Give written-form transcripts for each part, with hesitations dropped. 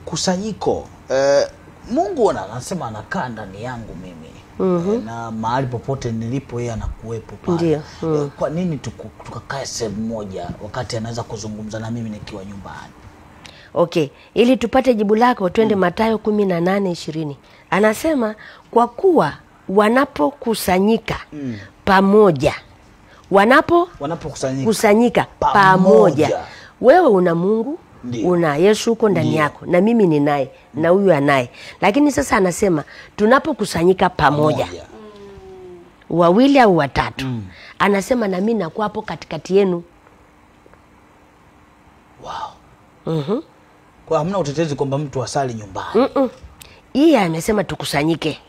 kusanyiko. Mungu anasema anakaa ndani yangu mimi. Na mahali popote nilipo yeye anakuwepo pale. Kwa nini tukakae sehemu moja wakati anaweza kuzungumza na mimi nikiwa nyumbani? Okay, ili tupate jibu lako twende Mathayo 18:20. Anasema kwa kuwa wanapokusanyika pamoja. Wanapokusanyika pamoja. Wewe una Mungu, una Yesu uko ndani yako, na mimi ni naye, na huyu anaye. Lakini sasa anasema tunapokusanyika pamoja. Wawili au watatu. Anasema na mimi nakuwa hapo katikati yenu. Wow. Kwa hamna utetezi kwamba mtu asali nyumbani. Yeye amesema tukusanyike.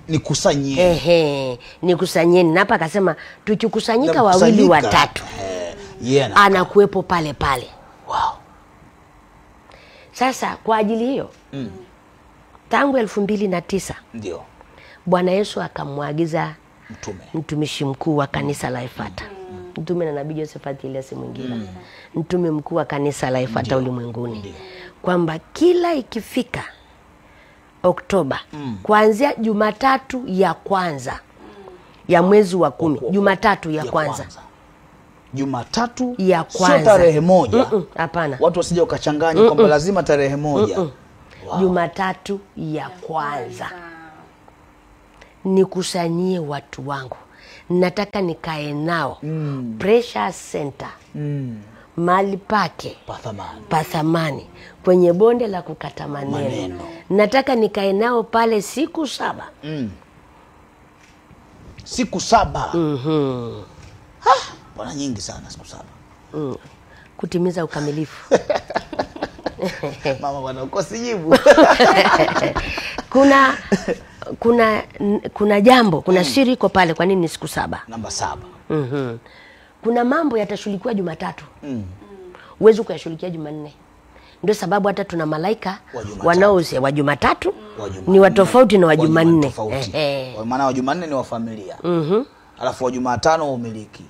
Nikusanyeni. Nikusanyeni. Na hapa akasema tukikusanyika wawili watatu. Anakuepo pale pale. Wow. Sasa kwa ajili hiyo tangu 2009 ndio Bwana Yesu akamwagiza mtumishi mkuu wa kanisa la Efata. Mtume na Nabii Josephat Elias Mwingira. Mtume mkuu wa kanisa la Efata ulimwenguni. Kwamba kila ikifika Oktoba kuanzia Jumatatu ya kwanza ya mwezi wa 10, Jumatatu ya kwanza. Jumatatu ya kwanza. Sio tarehe moja. Hapana. Watu wasije wakachanganya kwamba lazima tarehe moja. Wow. Jumatatu ya kwanza. Nikusanyie watu wangu. Nataka nikae nao. Precious Center. Mahali pake pathamani kwenye bonde la kukata maneno. Nataka nikae nao pale siku 7. Siku 7. Bwana nyingi sana siku 7. Kutimiza ukamilifu. Mama bwana uko sijibu. Kuna jambo, kuna siri iko pale kwa nini siku 7? Namba 7. Kuna mambo yatashughulikiwa Jumatatu. Uwezo kuyashughulikia Jumanne. Ndio sababu hata tuna malaika wanaouse wa Jumatatu ni watofauti na wa Jumanne. Kwa maana wa Jumanne ni wa familia. Alafu wa Jumatano wa umiliki.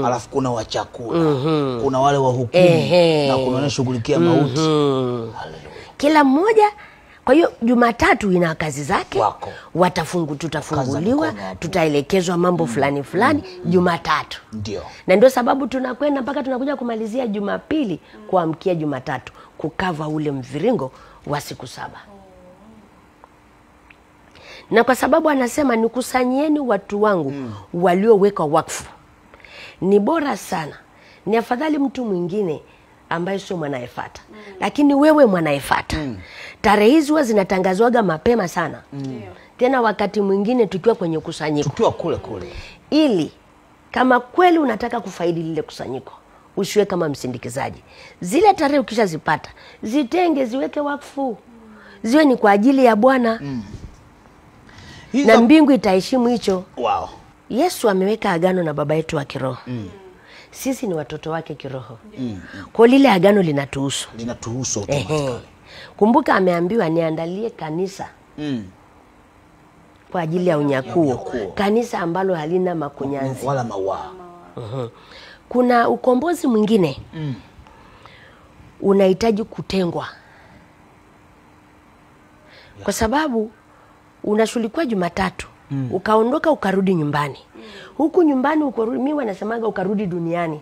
Alafu kuna wa chakula. Kuna wale wa hukumu na kuna wanashughulikia mauti. Haleluya. Kila mmoja. Kwa hiyo Jumatatu ina kazi zake. Tutafunguliwa, tutaelekezwa mambo fulani fulani Jumatatu. Ndio. Na ndio sababu tunakwenda mpaka tunakuja kumalizia Jumapili kuamkia Jumatatu kukava ule mviringo wa siku 7. Na kwa sababu anasema nikusanyieni watu wangu walioweka wakfu. Ni bora sana. Ni afadhali mtu mwingine ambaye sio mwanaefata. Lakini wewe mwanaefata. Tarehe hizi huwa zinatangazwaga mapema sana. Tena wakati mwingine tukiwa kwenye kusanyiko. Tukiwa kule. Ili kama kweli unataka kufaidi lile kusanyiko, usiwe kama msindikizaji. Zile tarehe ukishazipata, zitenge ziweke wakfu. Ziwe ni kwa ajili ya Bwana. Na mbingu itaheshimu hicho. Wow. Yesu ameweka agano na baba yetu wa kiroho. Sisi ni watoto wake kiroho. Kwa lile agano linatuhusu. Automatically. Kumbuka ameambiwa niandalie kanisa. Kwa ajili ya unyakuo. Kanisa ambalo halina makunyanzi wala mawa. Kuna ukombozi mwingine. Unahitaji kutengwa. Kwa sababu unashughulikiwa Jumatatu, ukaondoka ukarudi nyumbani. Huku nyumbani ukorudi, mimi wanasemaga ukarudi duniani.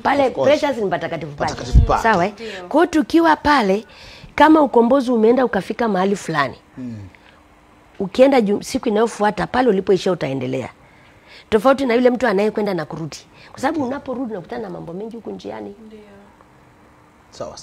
Pale Precious ni patakatifu pale. Sawa? Kwa tukiwa pale kama ukombozi umeenda ukafika mahali fulani. Ukienda siku inayofuata pale ulipoishia utaendelea. Tofauti na yule mtu anayekwenda na kurudi. Kwa sababu unaporudi unakutana na mambo mengi huko njiani. Sawa.